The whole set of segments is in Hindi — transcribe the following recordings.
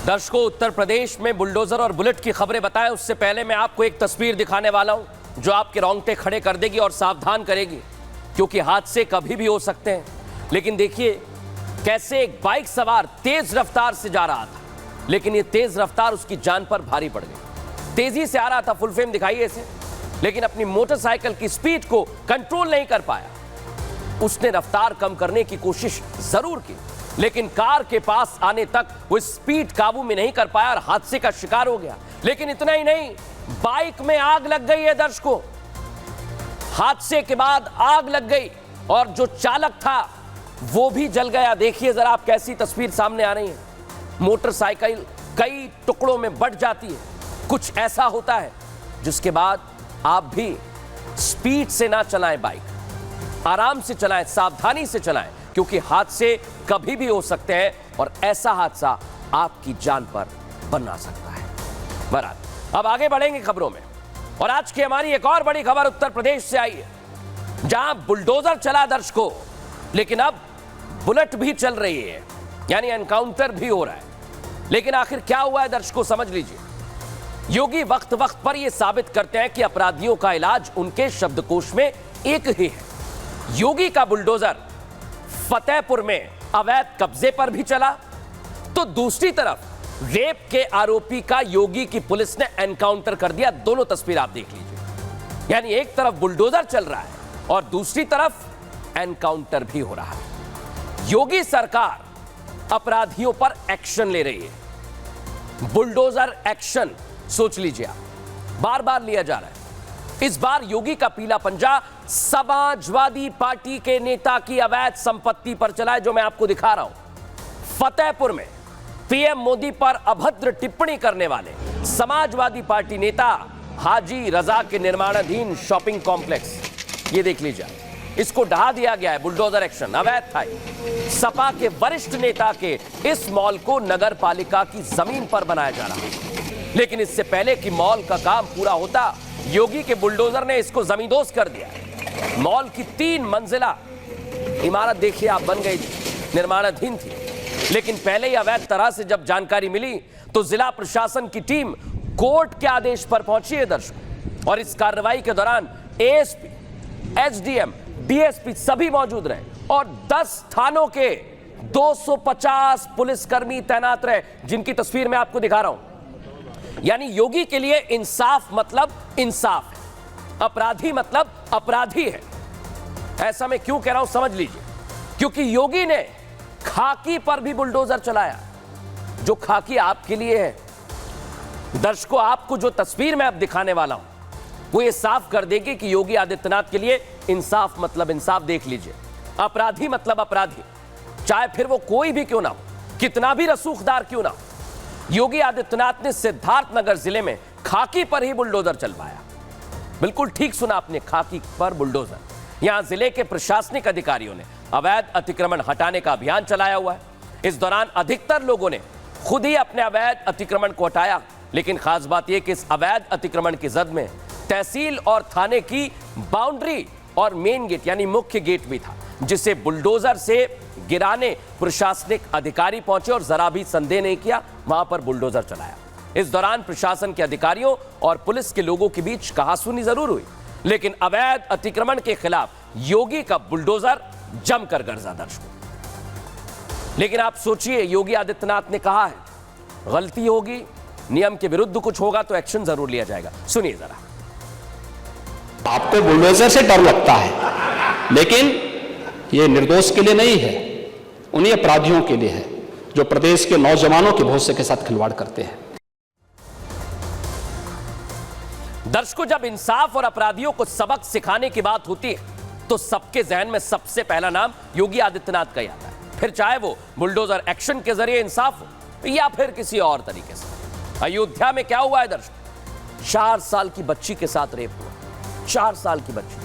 दर्शकों, उत्तर प्रदेश में बुलडोजर और बुलेट की खबरें बताएं उससे पहले मैं आपको एक तस्वीर दिखाने वाला हूं जो आपके रोंगटे खड़े कर देगी और सावधान करेगी, क्योंकि हादसे कभी भी हो सकते हैं। लेकिन देखिए कैसे एक बाइक सवार तेज रफ्तार से जा रहा था, लेकिन ये तेज रफ्तार उसकी जान पर भारी पड़ गई। तेजी से आ रहा था, फुल फ्रेम दिखाइए इसे, लेकिन अपनी मोटरसाइकिल की स्पीड को कंट्रोल नहीं कर पाया। उसने रफ्तार कम करने की कोशिश जरूर की, लेकिन कार के पास आने तक वो स्पीड काबू में नहीं कर पाया और हादसे का शिकार हो गया। लेकिन इतना ही नहीं, बाइक में आग लग गई है दर्शकों। हादसे के बाद आग लग गई और जो चालक था वो भी जल गया। देखिए जरा आप, कैसी तस्वीर सामने आ रही है। मोटरसाइकिल कई टुकड़ों में बंट जाती है। कुछ ऐसा होता है जिसके बाद आप भी स्पीड से ना चलाएं, बाइक आराम से चलाएं, सावधानी से चलाएं, क्योंकि हादसे कभी भी हो सकते हैं और ऐसा हादसा आपकी जान पर बना सकता है। बहरहाल अब आगे बढ़ेंगे खबरों में, और आज की हमारी एक और बड़ी खबर उत्तर प्रदेश से आई है, जहां बुलडोजर चला दर्शकों, लेकिन अब बुलेट भी चल रही है, यानी एनकाउंटर भी हो रहा है। लेकिन आखिर क्या हुआ है दर्शकों, समझ लीजिए। योगी वक्त वक्त पर यह साबित करते हैं कि अपराधियों का इलाज उनके शब्दकोश में एक ही है। योगी का बुलडोजर फतेहपुर में अवैध कब्जे पर भी चला, तो दूसरी तरफ रेप के आरोपी का योगी की पुलिस ने एनकाउंटर कर दिया। दोनों तस्वीर आप देख लीजिए, यानी एक तरफ बुलडोजर चल रहा है और दूसरी तरफ एनकाउंटर भी हो रहा है। योगी सरकार अपराधियों पर एक्शन ले रही है। बुलडोजर एक्शन सोच लीजिए आप, बार बार लिया जा रहा है। इस बार योगी का पीला पंजा समाजवादी पार्टी के नेता की अवैध संपत्ति पर चला है, जो मैं आपको दिखा रहा हूं। फतेहपुर में पीएम मोदी पर अभद्र टिप्पणी करने वाले समाजवादी पार्टी नेता हाजी रजा के निर्माणाधीन शॉपिंग कॉम्प्लेक्स, ये देख लीजिए, इसको ढहा दिया गया है। बुलडोजर एक्शन अवैध था। सपा के वरिष्ठ नेता के इस मॉल को नगर पालिका की जमीन पर बनाया जा रहा है, लेकिन इससे पहले कि मॉल का काम पूरा होता, योगी के बुलडोजर ने इसको जमींदोज कर दिया। मॉल की 3 मंजिला इमारत देखिए आप बन गई थी, निर्माणाधीन थी, लेकिन पहले ही अवैध तरह से जब जानकारी मिली तो जिला प्रशासन की टीम कोर्ट के आदेश पर पहुंची है दर्शकों, और इस कार्रवाई के दौरान एएसपी, एसडीएम, डीएसपी सभी मौजूद रहे और 10 थानों के 250 पुलिसकर्मी तैनात रहे, जिनकी तस्वीर मैं आपको दिखा रहा हूं। यानी योगी के लिए इंसाफ मतलब इंसाफ है, अपराधी मतलब अपराधी है। ऐसा मैं क्यों कह रहा हूं समझ लीजिए, क्योंकि योगी ने खाकी पर भी बुलडोजर चलाया, जो खाकी आपके लिए है। दर्शकों, आपको जो तस्वीर मैं अब दिखाने वाला हूं वो ये साफ कर देगी कि योगी आदित्यनाथ के लिए इंसाफ मतलब इंसाफ। देख लीजिए, अपराधी मतलब अपराधी, चाहे फिर वो कोई भी क्यों ना हो, कितना भी रसूखदार क्यों ना हो। योगी आदित्यनाथ ने सिद्धार्थनगर जिले में खाकी पर ही बुलडोजर चलवाया। बिल्कुल ठीक सुना आपने, खाकी पर बुलडोजर। यहां जिले के प्रशासनिक अधिकारियों ने अवैध अतिक्रमण हटाने का अभियान चलाया हुआ है। इस दौरान अधिकतर लोगों ने खुद ही अपने अवैध अतिक्रमण को हटाया, लेकिन खास बात यह कि इस अवैध अतिक्रमण की जद में तहसील और थाने की बाउंड्री और मेन गेट यानी मुख्य गेट भी था, जिसे बुलडोजर से गिराने प्रशासनिक अधिकारी पहुंचे और जरा भी संदेह नहीं किया, वहां पर बुलडोजर चलाया। इस दौरान प्रशासन के अधिकारियों और पुलिस के लोगों के बीच कहासुनी जरूर हुई, लेकिन अवैध अतिक्रमण के खिलाफ योगी का बुलडोजर जमकर गरजा दर्शकों। लेकिन आप सोचिए, योगी आदित्यनाथ ने कहा है गलती होगी, नियम के विरुद्ध कुछ होगा तो एक्शन जरूर लिया जाएगा। सुनिए जरा। आपको बुलडोजर से डर लगता है, लेकिन यह निर्दोष के लिए नहीं है, उन्हीं अपराधियों के लिए है जो प्रदेश के नौजवानों के भविष्य के साथ खिलवाड़ करते हैं। दर्शकों, जब इंसाफ और अपराधियों को सबक सिखाने की बात होती है तो सबके जहन में सबसे पहला नाम योगी आदित्यनाथ का ही आता है, फिर चाहे वो बुलडोजर एक्शन के जरिए इंसाफ हो या फिर किसी और तरीके से। अयोध्या में क्या हुआ है दर्शकों, 4 साल की बच्ची के साथ रेप हुआ। 4 साल की बच्ची।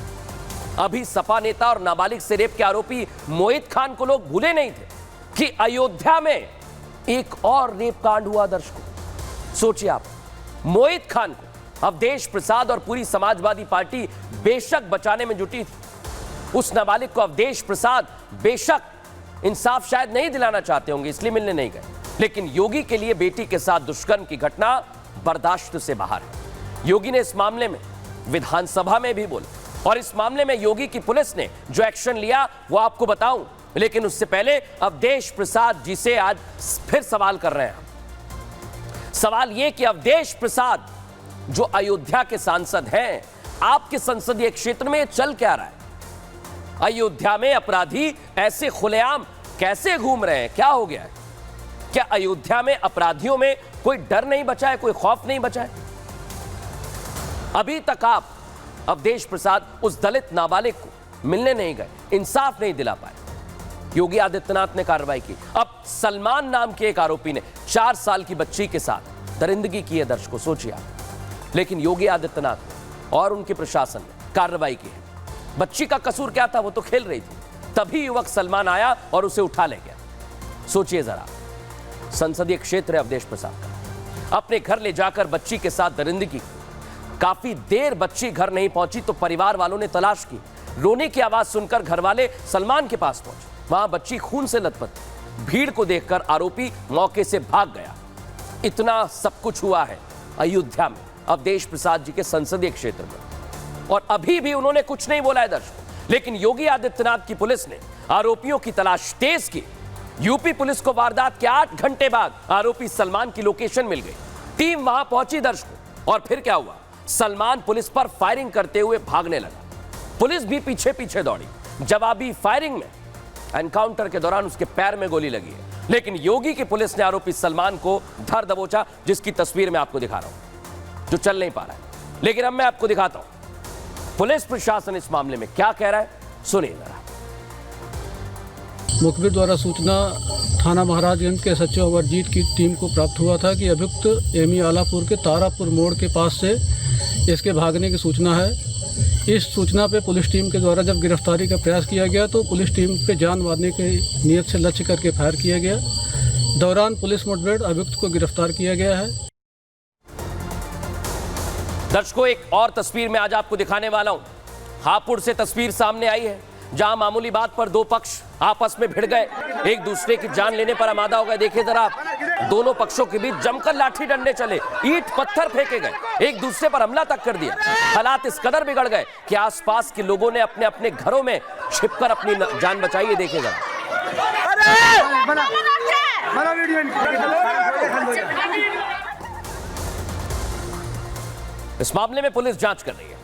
अभी सपा नेता और नाबालिग से रेप के आरोपी मोहित खान को लोग भूले नहीं थे कि अयोध्या में एक और रेप कांड हुआ दर्शकों। सोचिए आप, मोहित खान को अवधेश प्रसाद और पूरी समाजवादी पार्टी बेशक बचाने में जुटी थी। उस नाबालिग को अवधेश प्रसाद बेशक इंसाफ शायद नहीं दिलाना चाहते होंगे, इसलिए मिलने नहीं गए, लेकिन योगी के लिए बेटी के साथ दुष्कर्म की घटना बर्दाश्त से बाहर है। योगी ने इस मामले में विधानसभा में भी बोला और इस मामले में योगी की पुलिस ने जो एक्शन लिया वो आपको बताऊं, लेकिन उससे पहले अवधेश प्रसाद जी से आज फिर सवाल कर रहे हैं। सवाल यह कि अवधेश प्रसाद जो अयोध्या के सांसद हैं, आपके संसदीय क्षेत्र में चल क्या रहा है? अयोध्या में अपराधी ऐसे खुलेआम कैसे घूम रहे हैं? क्या हो गया है? क्या अयोध्या में अपराधियों में कोई डर नहीं बचा है, कोई खौफ नहीं बचा है? अभी तक आप अवधेश प्रसाद उस दलित नाबालिग को मिलने नहीं गए, इंसाफ नहीं दिला पाए। योगी आदित्यनाथ ने कार्रवाई की। अब सलमान नाम के एक आरोपी ने 4 साल की बच्ची के साथ दरिंदगी की है। दर्शकों, सोचिए आप। लेकिन योगी आदित्यनाथ और उनके प्रशासन ने कार्रवाई की है। बच्ची का कसूर क्या था? वो तो खेल रही थी। तभी युवक सलमान आया और उसे उठा ले गया। सोचिए जरा, संसदीय क्षेत्र है अवधेश प्रसाद का, अपने घर ले जाकर बच्ची के साथ दरिंदगी। काफी देर बच्ची घर नहीं पहुंची तो परिवार वालों ने तलाश की। रोने की आवाज सुनकर घर वाले सलमान के पास पहुंचे। वहां बच्ची खून से लथपथ। भीड़ को देखकर आरोपी मौके से भाग गया। इतना सब कुछ हुआ है अयोध्या में, अवधेश प्रसाद जी के संसदीय क्षेत्र में, और अभी भी उन्होंने कुछ नहीं बोला है दर्शकों। लेकिन योगी आदित्यनाथ की पुलिस ने आरोपियों की तलाश तेज की। यूपी पुलिस को वारदात के 8 घंटे बाद आरोपी सलमान की लोकेशन मिल गई। टीम वहां पहुंची दर्शकों, और फिर क्या हुआ? सलमान पुलिस पर फायरिंग करते हुए भागने लगा। पुलिस भी पीछे पीछे दौड़ी। जवाबी फायरिंग में एनकाउंटर के दौरान उसके पैर में गोली लगी है। लेकिन योगी की पुलिस ने आरोपी सलमान को धर दबोचा, जिसकी तस्वीर मैं आपको दिखा रहा हूं, जो चल नहीं पा रहा है। लेकिन अब मैं आपको दिखाता हूं पुलिस प्रशासन इस मामले में क्या कह रहा है, सुनिए जरा। मुखबिर द्वारा सूचना थाना महाराजगंज के सचिव अमरजीत की टीम को प्राप्त हुआ था कि अभियुक्त एमी आलापुर के तारापुर मोड़ के पास से इसके भागने की सूचना है। इस सूचना पे पुलिस टीम के द्वारा जब गिरफ्तारी का प्रयास किया गया तो पुलिस टीम पे जान मारने के नियत से लक्ष्य करके फायर किया गया। दौरान पुलिस मुठभेड़ अभियुक्त को गिरफ्तार किया गया है। दर्शकों, एक और तस्वीर मैं आज आपको दिखाने वाला हूं। हापुड़ से तस्वीर सामने आई है, जहां मामूली बात पर दो पक्ष आपस में भिड़ गए, एक दूसरे की जान लेने पर आमादा हो गए। देखिए जरा आप, दोनों पक्षों के बीच जमकर लाठी डंडे चले, ईंट पत्थर फेंके गए, एक दूसरे पर हमला तक कर दिया। हालात इस कदर बिगड़ गए कि आसपास के लोगों ने अपने अपने घरों में छिपकर अपनी जान बचाई है। देखिए जरा। इस मामले में पुलिस जांच कर रही है।